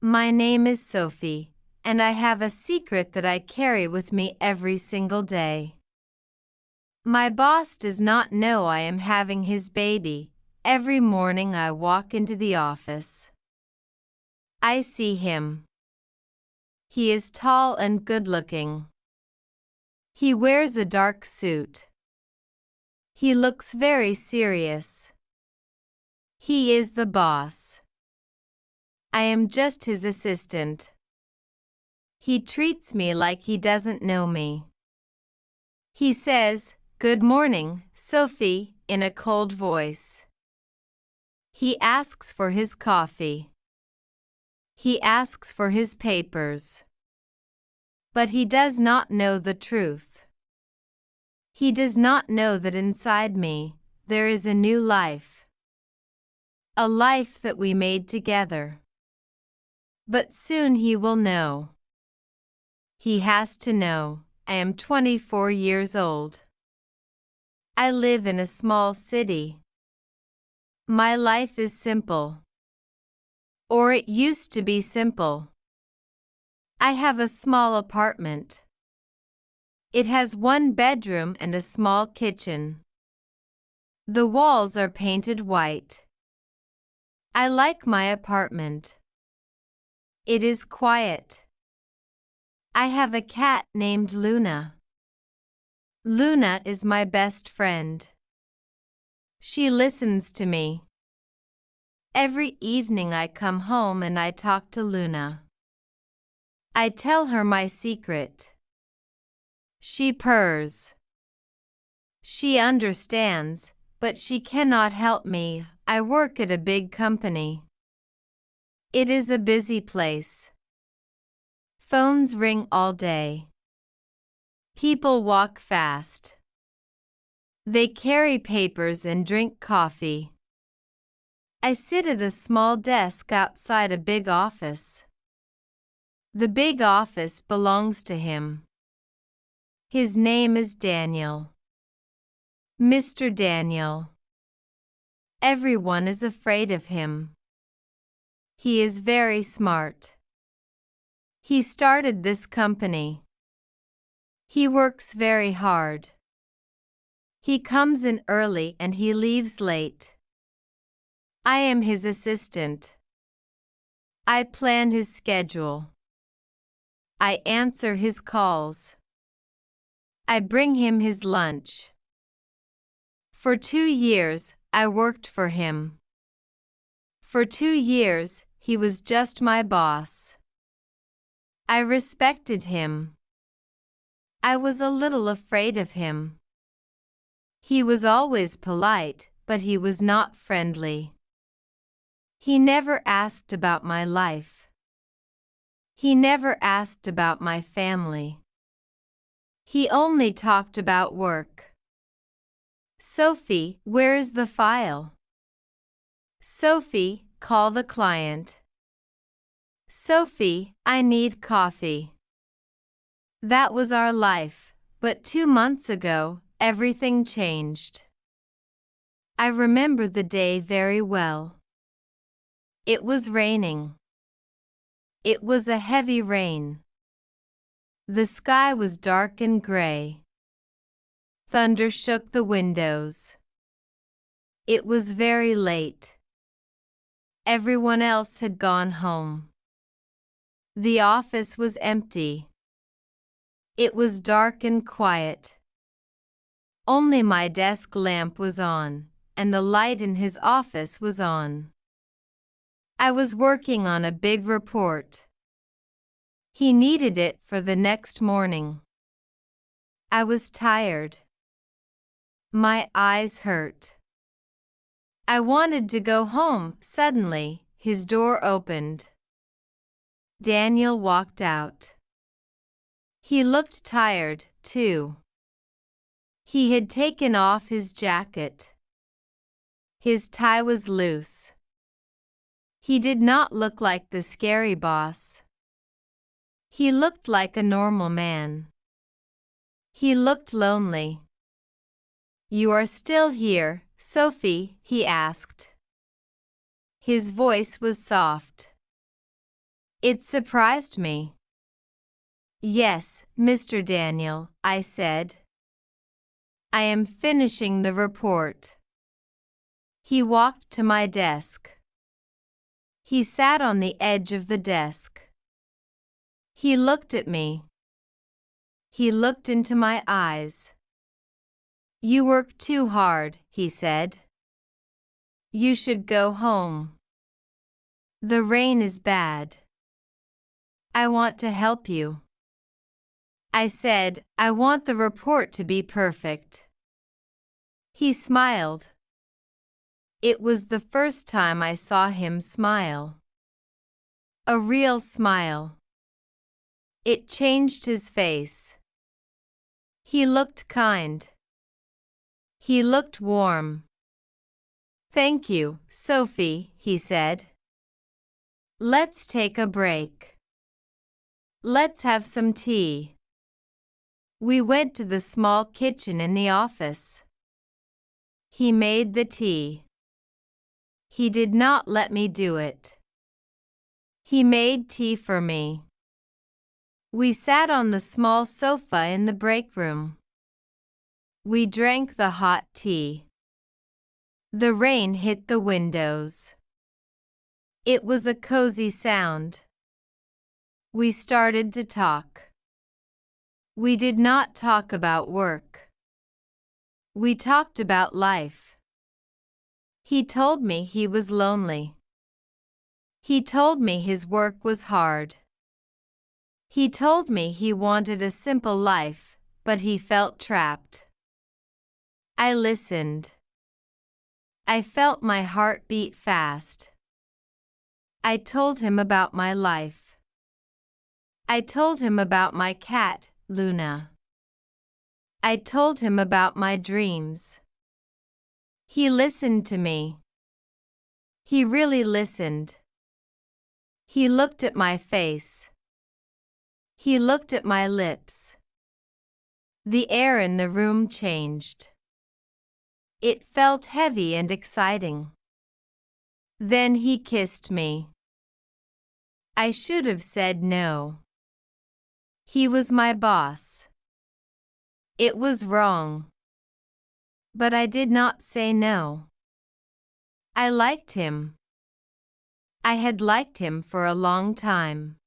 My name is Sophie, and I have a secret that I carry with me every single day. My boss does not know I am having his baby. Every morning I walk into the office. I see him. He is tall and good-looking. He wears a dark suit. He looks very serious. He is the boss. I am just his assistant. He treats me like he doesn't know me. He says, "Good morning, Sophie," in a cold voice. He asks for his coffee. He asks for his papers. But he does not know the truth. He does not know that inside me, there is a new life. A life that we made together. But soon he will know. He has to know. I am 24 years old. I live in a small city. My life is simple. Or it used to be simple. I have a small apartment. It has one bedroom and a small kitchen. The walls are painted white. I like my apartment. It is quiet. I have a cat named Luna. Luna is my best friend. She listens to me. Every evening I come home and I talk to Luna. I tell her my secret. She purrs. She understands, but she cannot help me. I work at a big company. It is a busy place. Phones ring all day. People walk fast. They carry papers and drink coffee. I sit at a small desk outside a big office. The big office belongs to him. His name is Daniel. Mr. Daniel. Everyone is afraid of him. He is very smart. He started this company. He works very hard. He comes in early and he leaves late. I am his assistant. I plan his schedule. I answer his calls. I bring him his lunch. For 2 years, I worked for him. For 2 years, he was just my boss. I respected him. I was a little afraid of him. He was always polite, but he was not friendly. He never asked about my life. He never asked about my family. He only talked about work. "Sophie, where is the file?" "Sophie, call the client." "Sophie, I need coffee." That was our life, but 2 months ago, everything changed. I remember the day very well. It was raining. It was a heavy rain. The sky was dark and gray. Thunder shook the windows. It was very late. Everyone else had gone home. The office was empty. It was dark and quiet. Only my desk lamp was on, and the light in his office was on. I was working on a big report. He needed it for the next morning. I was tired. My eyes hurt. I wanted to go home. Suddenly, his door opened. Daniel walked out. He looked tired, too. He had taken off his jacket. His tie was loose. He did not look like the scary boss. He looked like a normal man. He looked lonely. "You are still here, Sophie?" he asked. His voice was soft. It surprised me. Yes, Mr. Daniel, I said. I am finishing the report. He walked to my desk. He sat on the edge of the desk. He looked at me. He looked into my eyes. You work too hard, he said. You should go home. The rain is bad. I want to help you. I said, I want the report to be perfect. He smiled. It was the first time I saw him smile. A real smile. It changed his face. He looked kind. He looked warm. Thank you, Sophie, he said. Let's take a break. Let's have some tea. We went to the small kitchen in the office. He made the tea. He did not let me do it. He made tea for me. We sat on the small sofa in the break room. We drank the hot tea. The rain hit the windows. It was a cozy sound. We started to talk. We did not talk about work. We talked about life. He told me he was lonely. He told me his work was hard. He told me he wanted a simple life, but he felt trapped. I listened. I felt my heart beat fast. I told him about my life. I told him about my cat, Luna. I told him about my dreams. He listened to me. He really listened. He looked at my face. He looked at my lips. The air in the room changed. It felt heavy and exciting. Then he kissed me. I should have said no. He was my boss. It was wrong. But I did not say no. I liked him. I had liked him for a long time.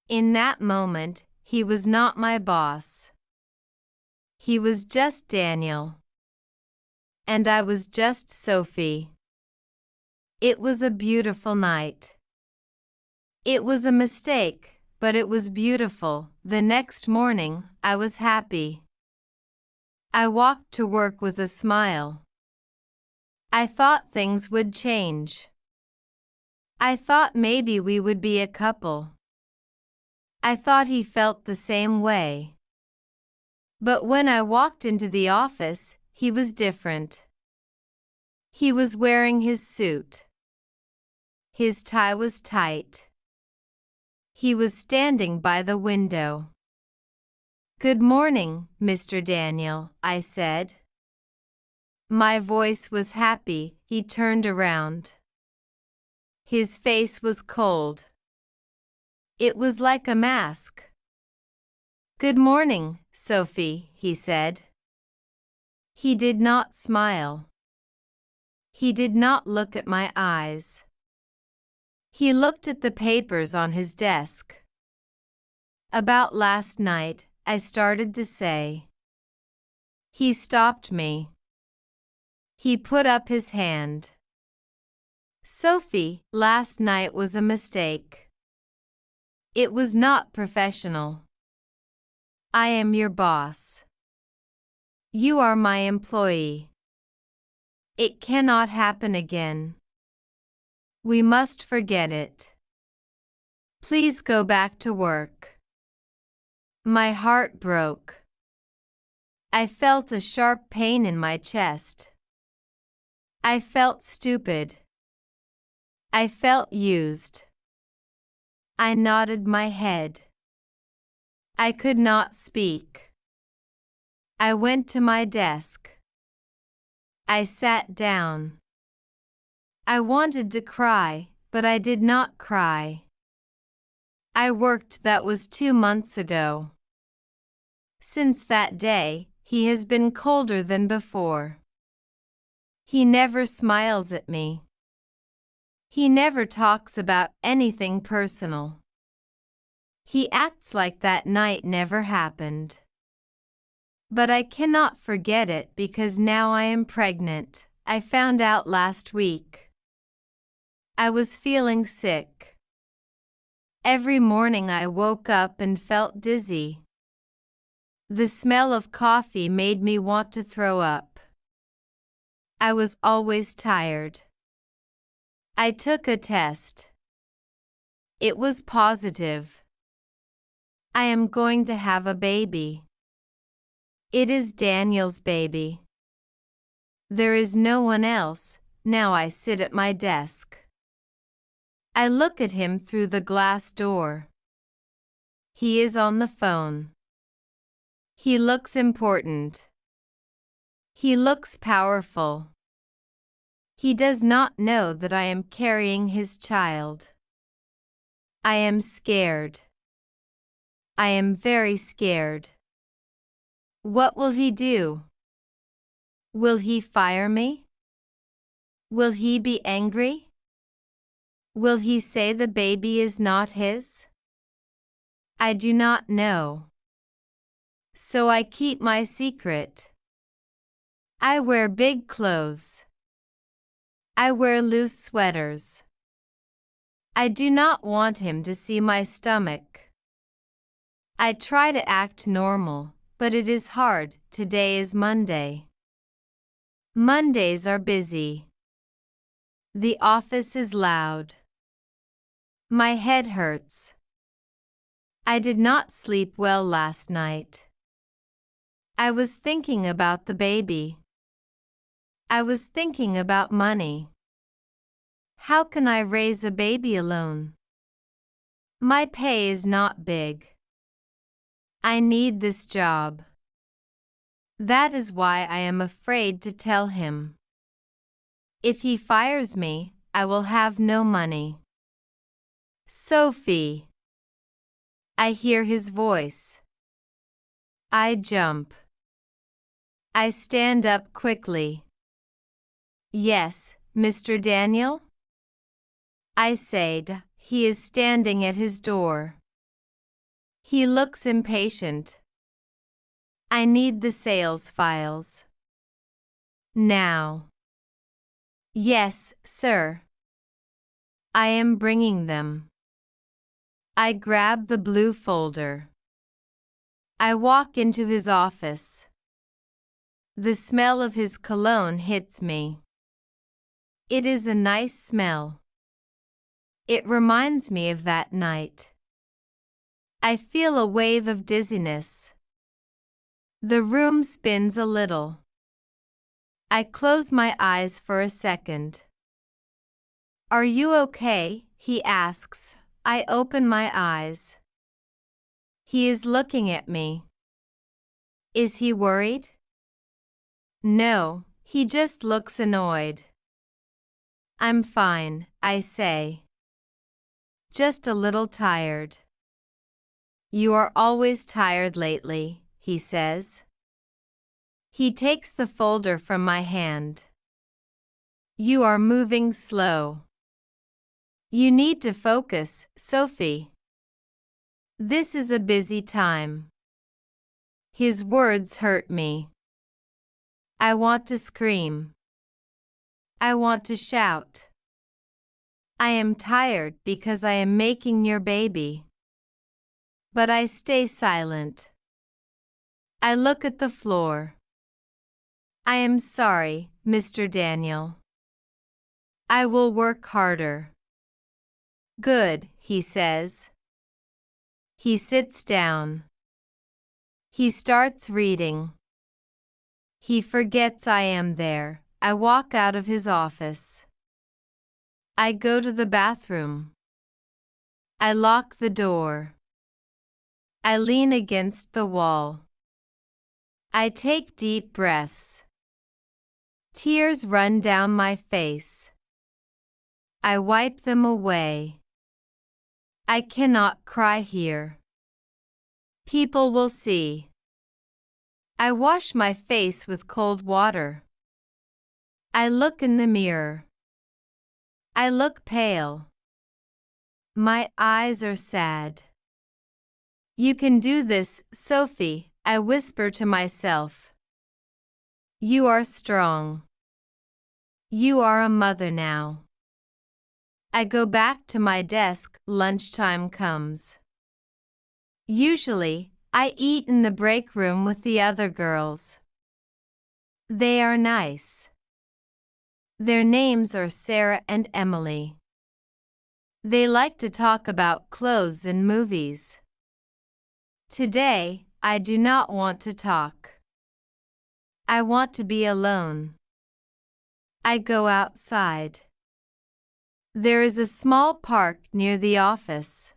In that moment, he was not my boss. He was just Daniel. And I was just Sophie. It was a beautiful night. It was a mistake, but it was beautiful. The next morning, I was happy. I walked to work with a smile. I thought things would change. I thought maybe we would be a couple. I thought he felt the same way. But when I walked into the office, he was different. He was wearing his suit. His tie was tight. He was standing by the window. Good morning, Mr. Daniel, I said. My voice was happy. He turned around. His face was cold. It was like a mask. Good morning, Sophie, he said. He did not smile. He did not look at my eyes. He looked at the papers on his desk. About last night, I started to say. He stopped me. He put up his hand. Sophie, last night was a mistake. It was not professional. I am your boss. You are my employee. It cannot happen again. We must forget it. Please go back to work. My heart broke. I felt a sharp pain in my chest. I felt stupid. I felt used. I nodded my head. I could not speak. I went to my desk. I sat down. I wanted to cry, but I did not cry. I worked that was 2 months ago. Since that day, he has been colder than before. He never smiles at me. He never talks about anything personal. He acts like that night never happened. But I cannot forget it because now I am pregnant. I found out last week. I was feeling sick. Every morning I woke up and felt dizzy. The smell of coffee made me want to throw up. I was always tired. I took a test. It was positive. I am going to have a baby. It is Daniel's baby. There is no one else. Now I sit at my desk. I look at him through the glass door. He is on the phone. He looks important. He looks powerful. He does not know that I am carrying his child. I am scared. I am very scared. What will he do? Will he fire me? Will he be angry? Will he say the baby is not his? I do not know. So I keep my secret. I wear big clothes. I wear loose sweaters. I do not want him to see my stomach. I try to act normal, but it is hard. Today is Monday. Mondays are busy. The office is loud. My head hurts. I did not sleep well last night. I was thinking about the baby. I was thinking about money. How can I raise a baby alone? My pay is not big. I need this job. That is why I am afraid to tell him. If he fires me, I will have no money. Sophie. I hear his voice. I jump. I stand up quickly. Yes, Mr. Daniel? I said. He is standing at his door. He looks impatient. I need the sales files. Now. Yes, sir. I am bringing them. I grab the blue folder. I walk into his office. The smell of his cologne hits me. It is a nice smell. It reminds me of that night. I feel a wave of dizziness. The room spins a little. I close my eyes for a second. Are you okay? He asks. I open my eyes. He is looking at me. Is he worried? No, he just looks annoyed. I'm fine, I say. Just a little tired. You are always tired lately, he says. He takes the folder from my hand. You are moving slow. You need to focus, Sophie. This is a busy time. His words hurt me. I want to scream. I want to shout. I am tired because I am making your baby. But I stay silent. I look at the floor. I am sorry, Mr. Daniel. I will work harder. Good, he says. He sits down. He starts reading. He forgets I am there. I walk out of his office. I go to the bathroom. I lock the door. I lean against the wall. I take deep breaths. Tears run down my face. I wipe them away. I cannot cry here. People will see. I wash my face with cold water. I look in the mirror. I look pale. My eyes are sad. You can do this, Sophie, I whisper to myself. You are strong. You are a mother now. I go back to my desk, lunchtime comes. Usually, I eat in the break room with the other girls. They are nice. Their names are Sarah and Emily. They like to talk about clothes and movies. Today, I do not want to talk. I want to be alone. I go outside. There is a small park near the office.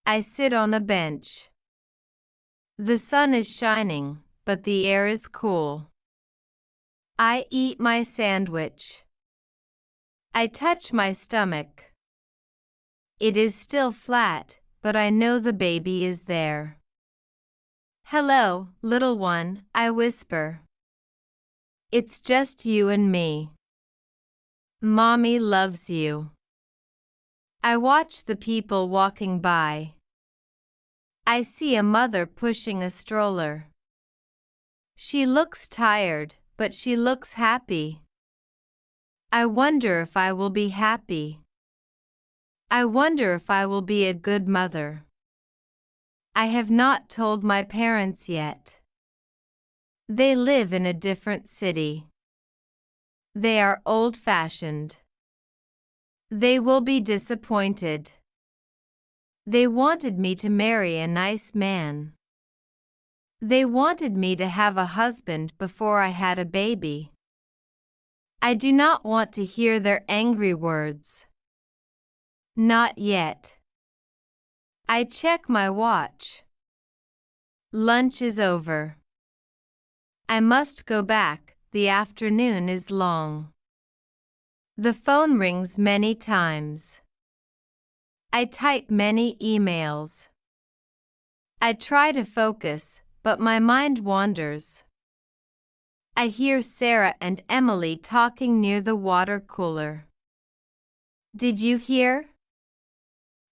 I sit on a bench. The sun is shining, but the air is cool. I eat my sandwich. I touch my stomach. It is still flat, but I know the baby is there. Hello, little one, I whisper. It's just you and me. Mommy loves you. I watch the people walking by. I see a mother pushing a stroller. She looks tired, but she looks happy. I wonder if I will be happy. I wonder if I will be a good mother. I have not told my parents yet. They live in a different city. They are old-fashioned. They will be disappointed. They wanted me to marry a nice man. They wanted me to have a husband before I had a baby. I do not want to hear their angry words. Not yet. I check my watch. Lunch is over. I must go back, the afternoon is long. The phone rings many times. I type many emails. I try to focus, but my mind wanders. I hear Sarah and Emily talking near the water cooler. Did you hear?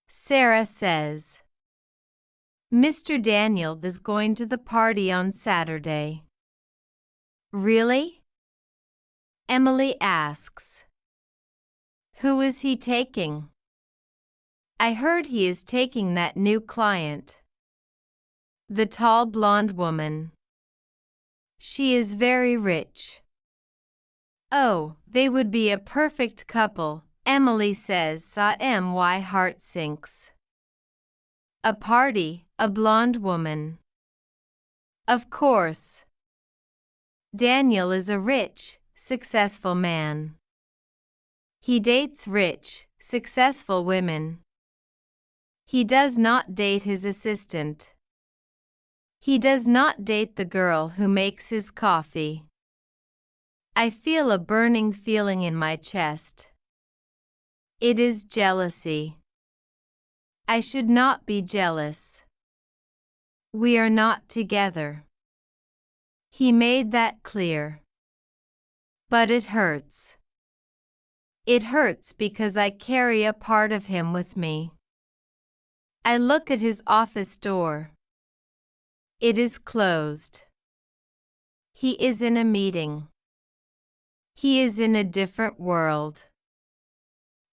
Sarah says. Mr. Daniel is going to the party on Saturday. Really? Emily asks. Who is he taking? I heard he is taking that new client. The tall blonde woman. She is very rich. Oh, they would be a perfect couple, Emily says. My heart sinks. A party, a blonde woman. Of course. Daniel is a rich, successful man. He dates rich, successful women. He does not date his assistant. He does not date the girl who makes his coffee. I feel a burning feeling in my chest. It is jealousy. I should not be jealous. We are not together. He made that clear. But it hurts. It hurts because I carry a part of him with me. I look at his office door. It is closed. He is in a meeting. He is in a different world.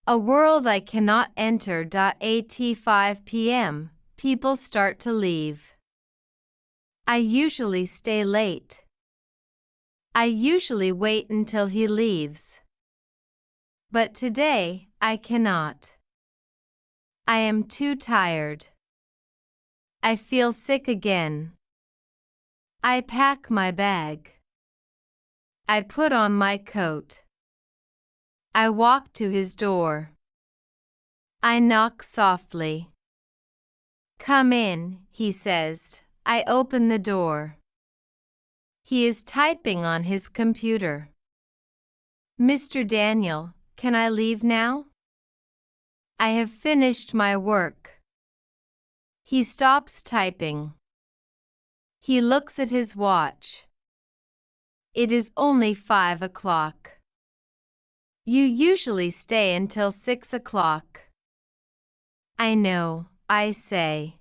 A world I cannot enter. At 5 p.m., people start to leave. I usually stay late. I usually wait until he leaves. But today, I cannot. I am too tired. I feel sick again. I pack my bag. I put on my coat. I walk to his door. I knock softly. Come in, he says. I open the door. He is typing on his computer. Mr. Daniel, can I leave now? I have finished my work. He stops typing. He looks at his watch. It is only 5 o'clock. You usually stay until 6 o'clock. I know, I say.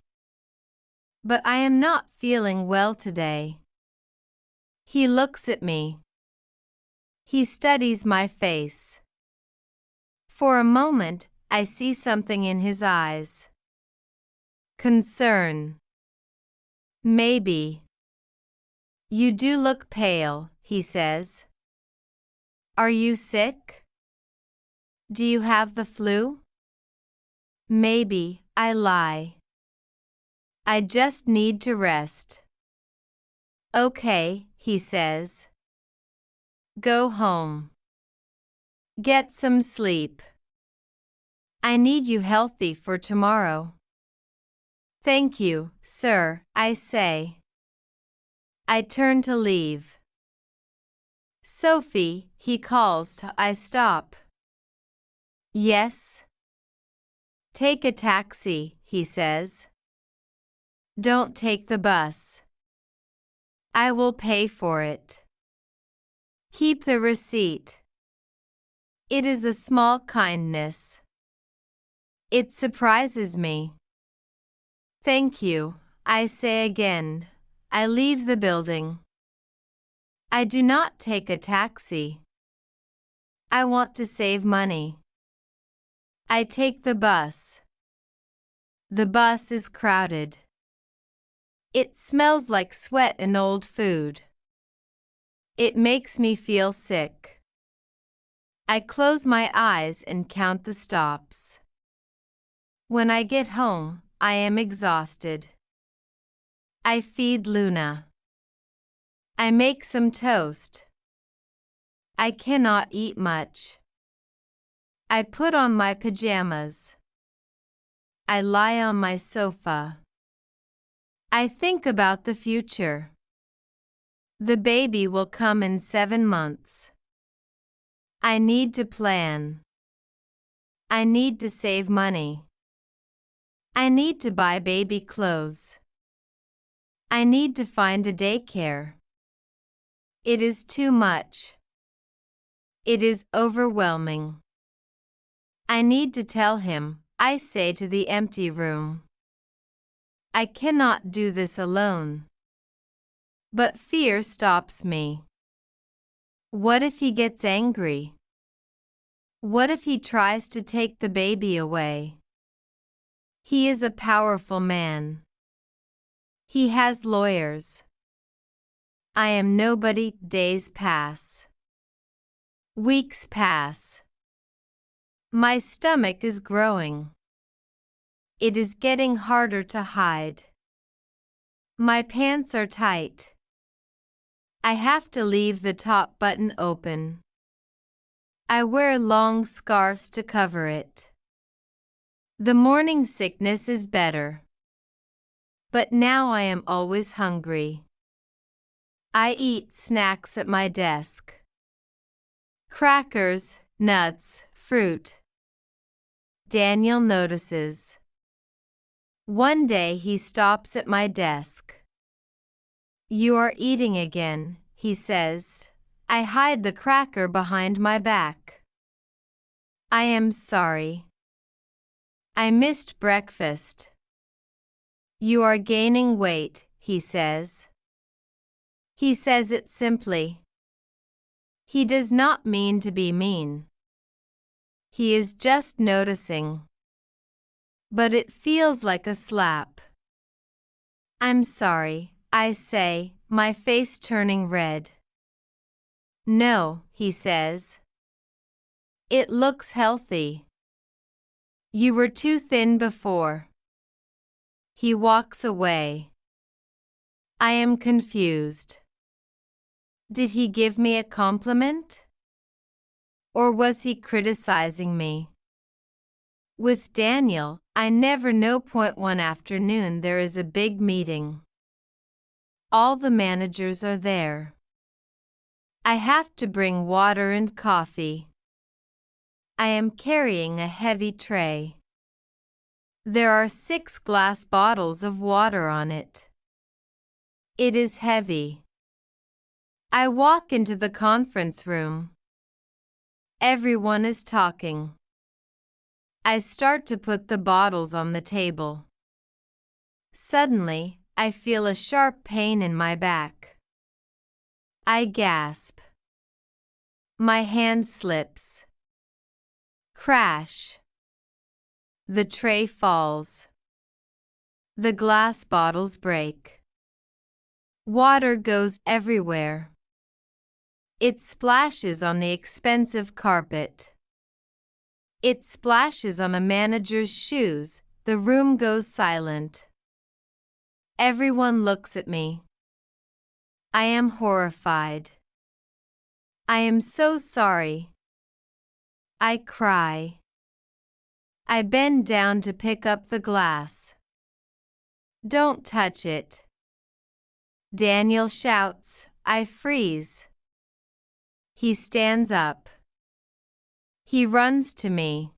But I am not feeling well today. He looks at me. He studies my face. For a moment, I see something in his eyes. Concern. Maybe. You do look pale, he says. Are you sick? Do you have the flu? Maybe, I lie. I just need to rest. Okay, he says. Go home. Get some sleep. I need you healthy for tomorrow. Thank you, sir, I say. I turn to leave. Sophie, he calls. I stop. Yes? Take a taxi, he says. Don't take the bus. I will pay for it. Keep the receipt. It is a small kindness. It surprises me. Thank you, I say again. I leave the building. I do not take a taxi. I want to save money. I take the bus. The bus is crowded. It smells like sweat and old food. It makes me feel sick. I close my eyes and count the stops. When I get home, I am exhausted. I feed Luna. I make some toast. I cannot eat much. I put on my pajamas. I lie on my sofa. I think about the future. The baby will come in 7 months. I need to plan. I need to save money. I need to buy baby clothes. I need to find a daycare. It is too much. It is overwhelming. I need to tell him, I say to the empty room. I cannot do this alone. But fear stops me. What if he gets angry? What if he tries to take the baby away? He is a powerful man. He has lawyers. I am nobody. Days pass. Weeks pass. My stomach is growing. It is getting harder to hide. My pants are tight. I have to leave the top button open. I wear long scarves to cover it. The morning sickness is better. But now I am always hungry. I eat snacks at my desk. Crackers, nuts, fruit. Daniel notices. One day he stops at my desk. You are eating again, he says. I hide the cracker behind my back. I am sorry. I missed breakfast. You are gaining weight, he says. He says it simply. He does not mean to be mean. He is just noticing. But it feels like a slap. I'm sorry, I say, my face turning red. No, he says. It looks healthy. You were too thin before. He walks away. I am confused. Did he give me a compliment? Or was he criticizing me? With Daniel, I never know. One afternoon there is a big meeting. All the managers are there. I have to bring water and coffee. I am carrying a heavy tray. There are 6 glass bottles of water on it. It is heavy. I walk into the conference room. Everyone is talking. I start to put the bottles on the table. Suddenly, I feel a sharp pain in my back. I gasp. My hand slips. Crash. The tray falls. The glass bottles break. Water goes everywhere. It splashes on the expensive carpet. It splashes on a manager's shoes. The room goes silent. Everyone looks at me. I am horrified. I am so sorry. I cry. I bend down to pick up the glass. Don't touch it. Daniel shouts. I freeze. He stands up. He runs to me.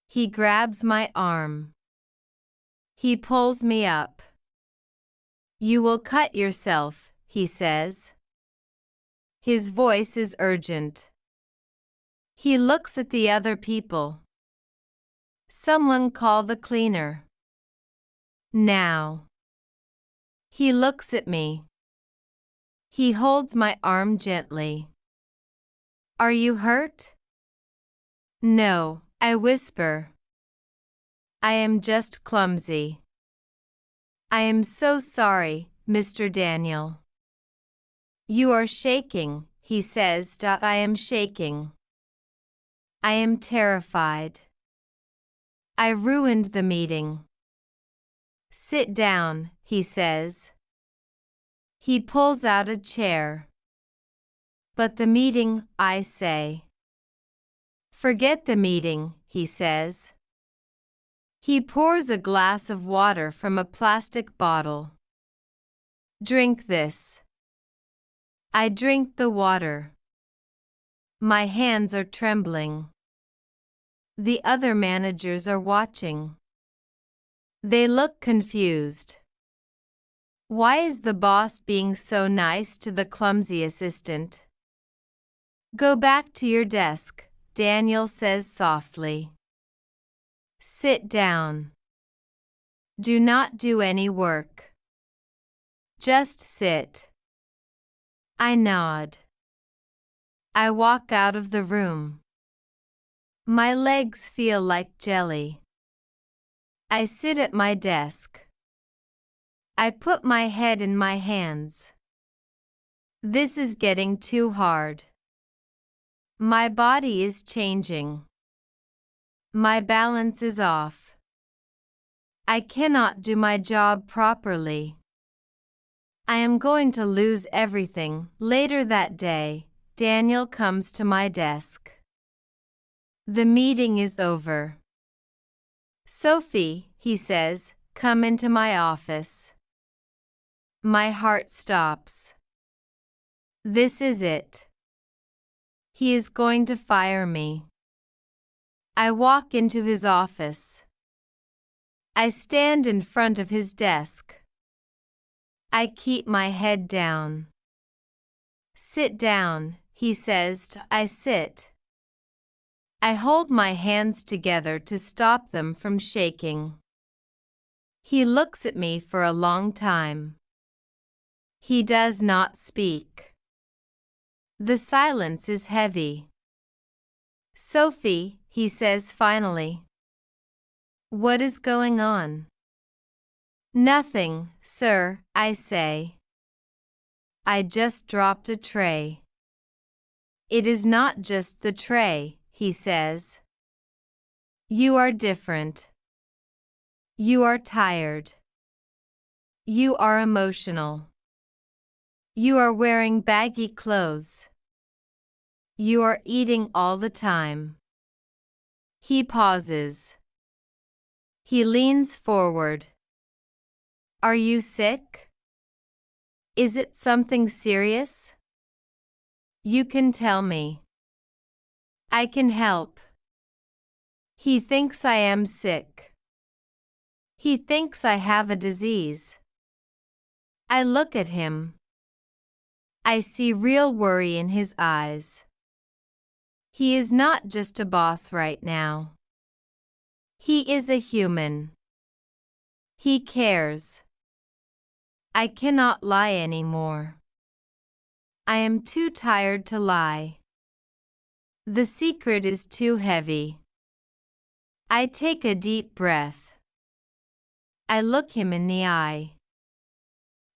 He grabs my arm. He pulls me up. You will cut yourself, he says. His voice is urgent. He looks at the other people. Someone call the cleaner. Now. He looks at me. He holds my arm gently. Are you hurt? No, I whisper. I am just clumsy. I am so sorry, Mr. Daniel. You are shaking, he says. I am shaking. I am terrified. I ruined the meeting. Sit down, he says. He pulls out a chair. But the meeting, I say. Forget the meeting, he says. He pours a glass of water from a plastic bottle. Drink this. I drink the water. My hands are trembling. The other managers are watching. They look confused. Why is the boss being so nice to the clumsy assistant? Go back to your desk, Daniel says softly. Sit down. Do not do any work. Just sit. I nod. I walk out of the room. My legs feel like jelly. I sit at my desk. I put my head in my hands. This is getting too hard. My body is changing. My balance is off. I cannot do my job properly. I am going to lose everything. Later that day, Daniel comes to my desk. The meeting is over. Sophie, he says, come into my office. My heart stops. This is it. He is going to fire me. I walk into his office. I stand in front of his desk. I keep my head down. Sit down, he says. I sit. I hold my hands together to stop them from shaking. He looks at me for a long time. He does not speak. The silence is heavy. Sophie, he says finally. What is going on? Nothing, sir, I say. I just dropped a tray. It is not just the tray, he says. You are different. You are tired. You are emotional. You are wearing baggy clothes. You are eating all the time. He pauses. He leans forward. Are you sick? Is it something serious? You can tell me. I can help. He thinks I am sick. He thinks I have a disease. I look at him. I see real worry in his eyes. He is not just a boss right now. He is a human. He cares. I cannot lie anymore. I am too tired to lie. The secret is too heavy. I take a deep breath. I look him in the eye.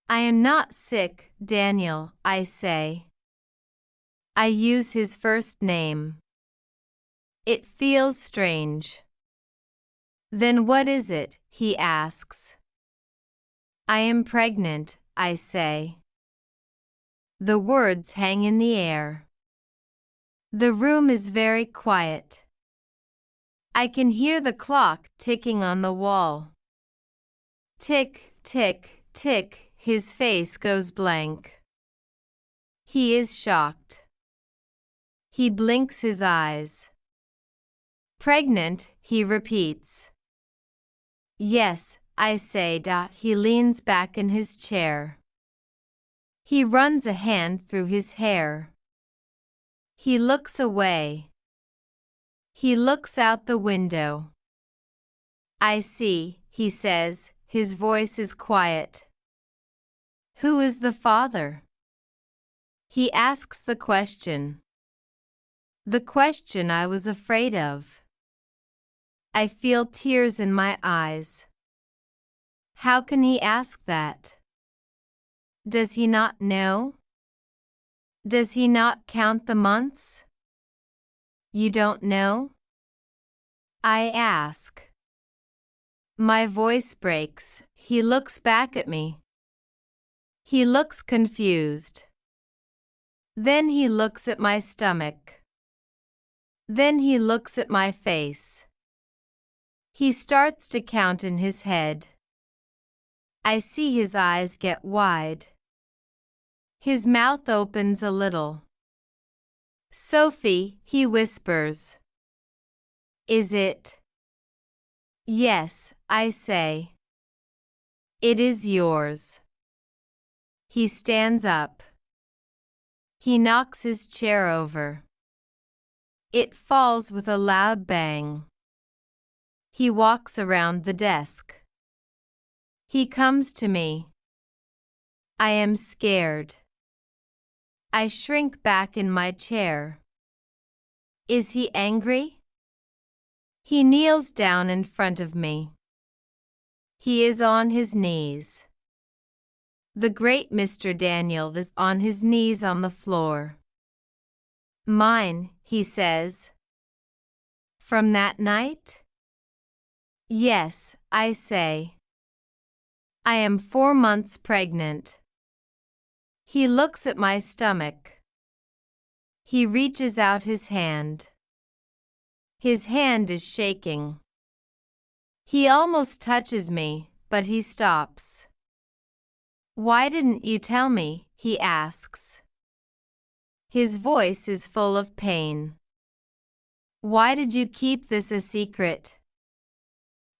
I am not sick, Daniel, I say. I use his first name. It feels strange. Then what is it? He asks. I am pregnant, I say. The words hang in the air. The room is very quiet. I can hear the clock ticking on the wall. Tick, tick, tick, his face goes blank. He is shocked. He blinks his eyes. Pregnant, he repeats. Yes, I say. He leans back in his chair. He runs a hand through his hair. He looks away. He looks out the window. I see, he says, his voice is quiet. Who is the father? He asks the question. The question I was afraid of. I feel tears in my eyes. How can he ask that? Does he not know? Does he not count the months? You don't know? I ask. My voice breaks. He looks back at me. He looks confused. Then he looks at my stomach. Then he looks at my face. He starts to count in his head. I see his eyes get wide. His mouth opens a little. Sophie, he whispers. Is it? Yes, I say. It is yours. He stands up. He knocks his chair over. It falls with a loud bang. He walks around the desk. He comes to me. I am scared. I shrink back in my chair. Is he angry? He kneels down in front of me. He is on his knees. The great Mr. Daniel is on his knees on the floor. Mine, he says. From that night? Yes, I say. I am 4 months pregnant. He looks at my stomach. He reaches out his hand. His hand is shaking. He almost touches me, but he stops. Why didn't you tell me? He asks. His voice is full of pain. Why did you keep this a secret?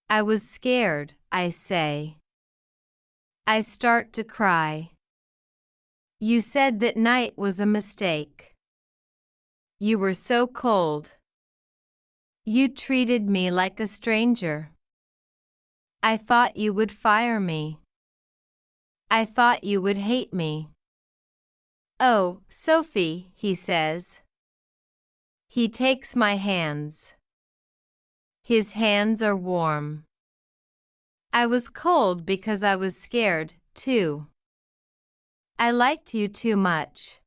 I was scared, I say. I start to cry. You said that night was a mistake. You were so cold. You treated me like a stranger. I thought you would fire me. I thought you would hate me. Oh, Sophie, he says. He takes my hands. His hands are warm. I was cold because I was scared, too. I liked you too much.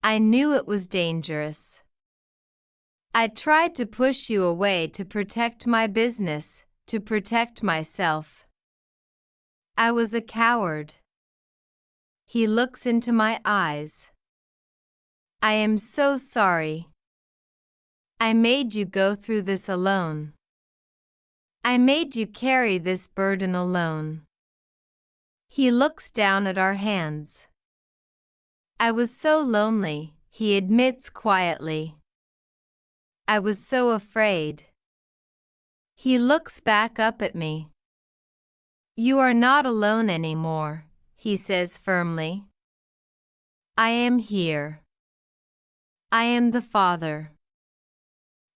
I knew it was dangerous. I tried to push you away to protect my business, to protect myself. I was a coward. He looks into my eyes. I am so sorry. I made you go through this alone. I made you carry this burden alone. He looks down at our hands. I was so lonely, he admits quietly. I was so afraid. He looks back up at me. You are not alone anymore, he says firmly. I am here. I am the father.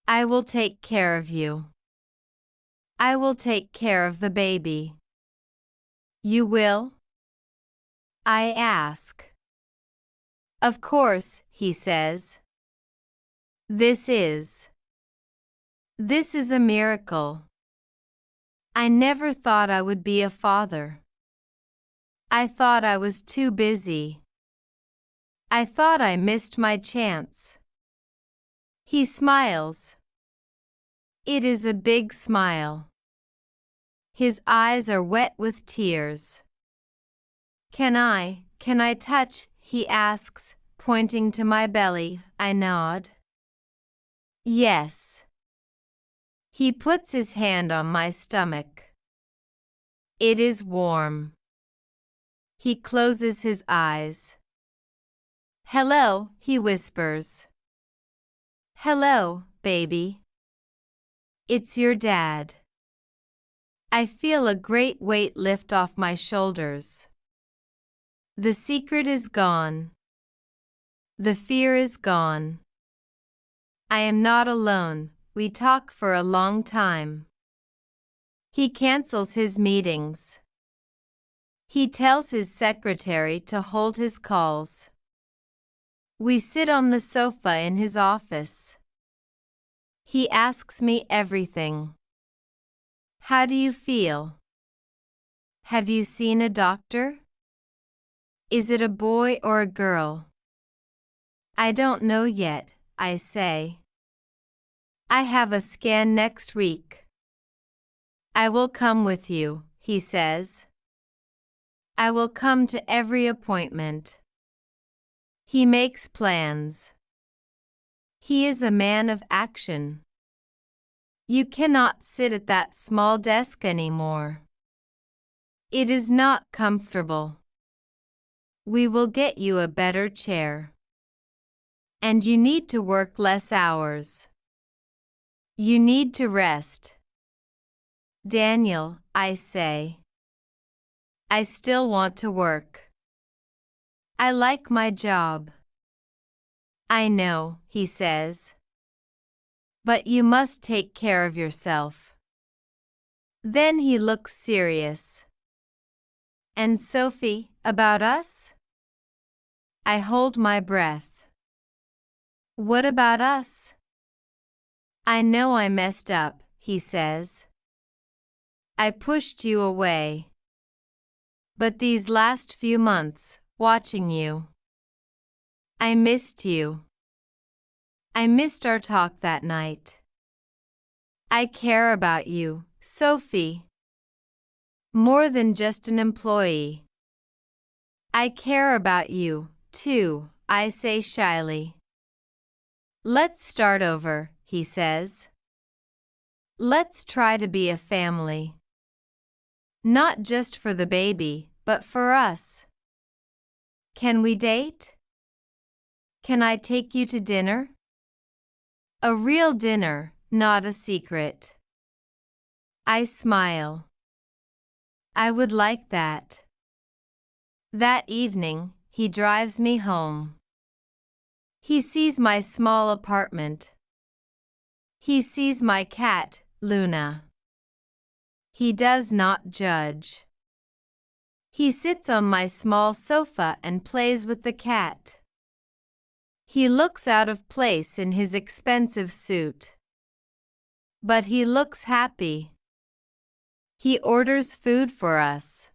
I will take care of you. I will take care of the baby. You will? I ask. Of course, he says. This is a miracle. I never thought I would be a father. I thought I was too busy. I thought I missed my chance. He smiles. It is a big smile. His eyes are wet with tears. Can I touch? He asks, pointing to my belly. I nod. Yes. He puts his hand on my stomach. It is warm. He closes his eyes. Hello, he whispers. Hello, baby. It's your dad. I feel a great weight lift off my shoulders. The secret is gone. The fear is gone. I am not alone. We talk for a long time. He cancels his meetings. He tells his secretary to hold his calls. We sit on the sofa in his office. He asks me everything. How do you feel? Have you seen a doctor? Is it a boy or a girl? I don't know yet, I say. I have a scan next week. I will come with you, he says. I will come to every appointment. He makes plans. He is a man of action. You cannot sit at that small desk anymore. It is not comfortable. We will get you a better chair. And you need to work less hours. You need to rest. Daniel, I say. I still want to work. I like my job. I know, he says. But you must take care of yourself. Then he looks serious. And Sophie, about us? I hold my breath. What about us? I know I messed up, he says. I pushed you away. But these last few months, watching you, I missed you. I missed our talk that night. I care about you, Sophie. More than just an employee. I care about you, too, I say shyly. Let's start over, he says. Let's try to be a family. Not just for the baby, but for us. Can we date? Can I take you to dinner? A real dinner, not a secret. I smile. I would like that. That evening, he drives me home. He sees my small apartment. He sees my cat, Luna. He does not judge. He sits on my small sofa and plays with the cat. He looks out of place in his expensive suit. But he looks happy. He orders food for us.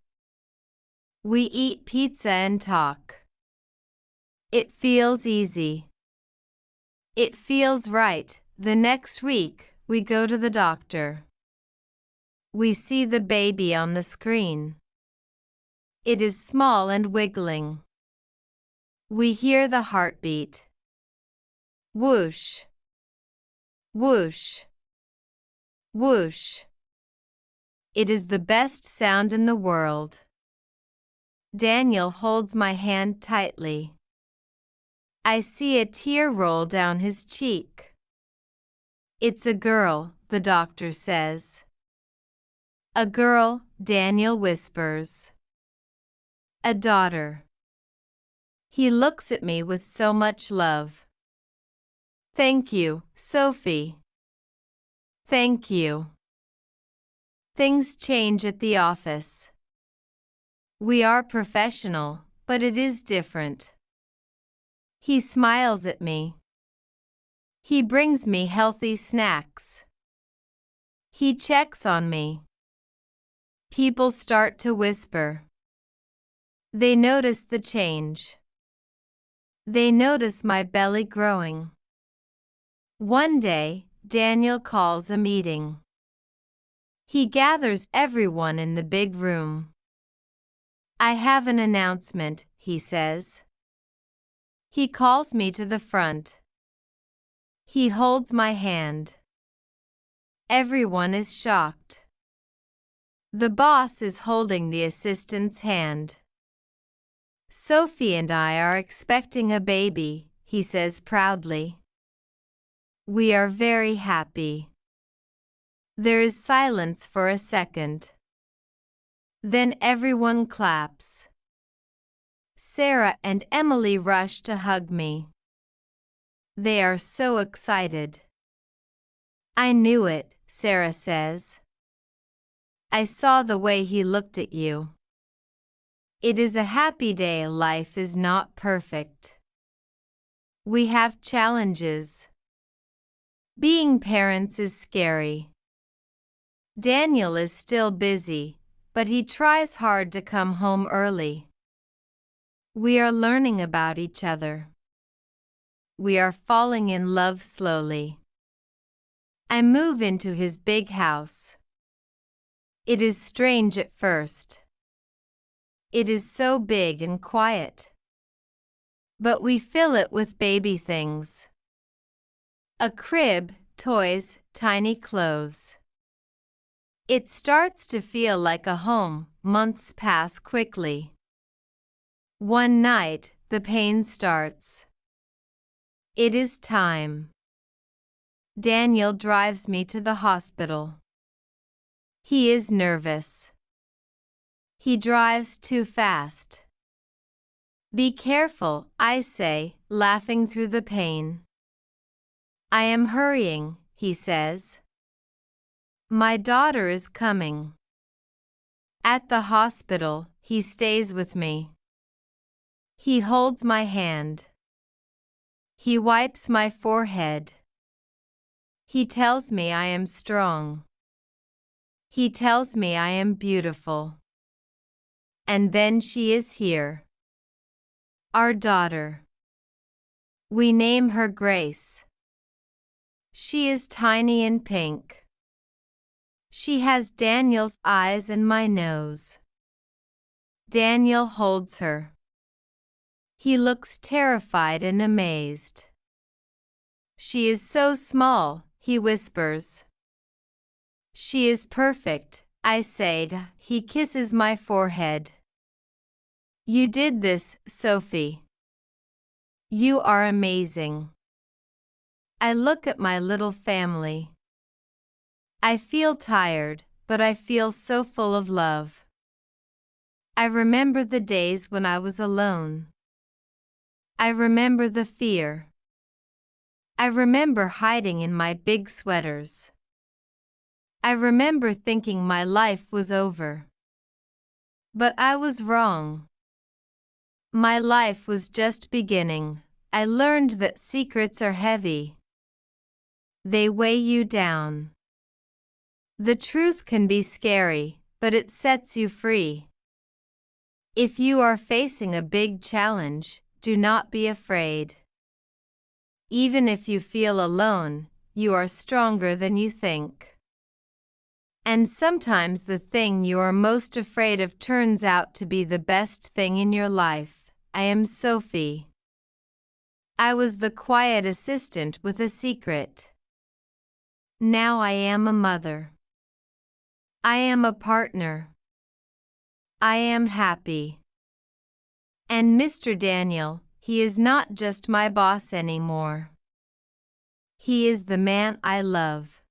We eat pizza and talk. It feels easy. It feels right. The next week, we go to the doctor. We see the baby on the screen. It is small and wiggling. We hear the heartbeat. Whoosh. Whoosh. Whoosh. It is the best sound in the world. Daniel holds my hand tightly. I see a tear roll down his cheek. It's a girl, the doctor says. A girl, Daniel whispers. A daughter. He looks at me with so much love. Thank you, Sophie. Thank you. Things change at the office. We are professional, but it is different. He smiles at me. He brings me healthy snacks. He checks on me. People start to whisper. They notice the change. They notice my belly growing. One day, Daniel calls a meeting. He gathers everyone in the big room. I have an announcement, he says. He calls me to the front. He holds my hand. Everyone is shocked. The boss is holding the assistant's hand. Sophie and I are expecting a baby, he says proudly. We are very happy. There is silence for a second. Then everyone claps. Sarah and Emily rush to hug me. They are so excited. I knew it, Sarah says. I saw the way he looked at you. It is a happy day. Life is not perfect. We have challenges. Being parents is scary. Daniel is still busy, but he tries hard to come home early. We are learning about each other. We are falling in love slowly. I move into his big house. It is strange at first. It is so big and quiet. But we fill it with baby things. A crib, toys, tiny clothes. It starts to feel like a home. Months pass quickly. One night, the pain starts. It is time. Daniel drives me to the hospital. He is nervous. He drives too fast. Be careful, I say, laughing through the pain. I am hurrying, he says. My daughter is coming. At the hospital, he stays with me. He holds my hand. He wipes my forehead. He tells me I am strong. He tells me I am beautiful. And then she is here. Our daughter. We name her Grace. She is tiny and pink. She has Daniel's eyes and my nose. Daniel holds her. He looks terrified and amazed. She is so small, he whispers. She is perfect, I say. He kisses my forehead. You did this, Sophie. You are amazing. I look at my little family. I feel tired, but I feel so full of love. I remember the days when I was alone. I remember the fear. I remember hiding in my big sweaters. I remember thinking my life was over. But I was wrong. My life was just beginning. I learned that secrets are heavy. They weigh you down. The truth can be scary, but it sets you free. If you are facing a big challenge, do not be afraid. Even if you feel alone, you are stronger than you think. And sometimes the thing you are most afraid of turns out to be the best thing in your life. I am Sophie. I was the quiet assistant with a secret. Now I am a mother. I am a partner. I am happy. And Mr. Daniel, he is not just my boss anymore. He is the man I love.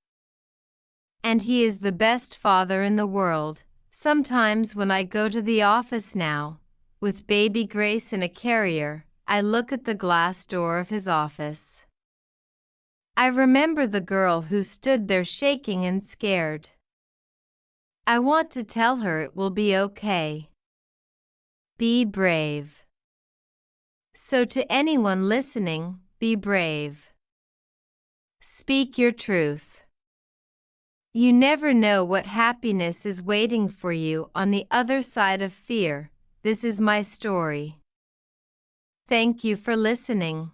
And he is the best father in the world. Sometimes when I go to the office now, with baby Grace in a carrier, I look at the glass door of his office. I remember the girl who stood there shaking and scared. I want to tell her it will be okay. Be brave. So to anyone listening, be brave. Speak your truth. You never know what happiness is waiting for you on the other side of fear. This is my story. Thank you for listening.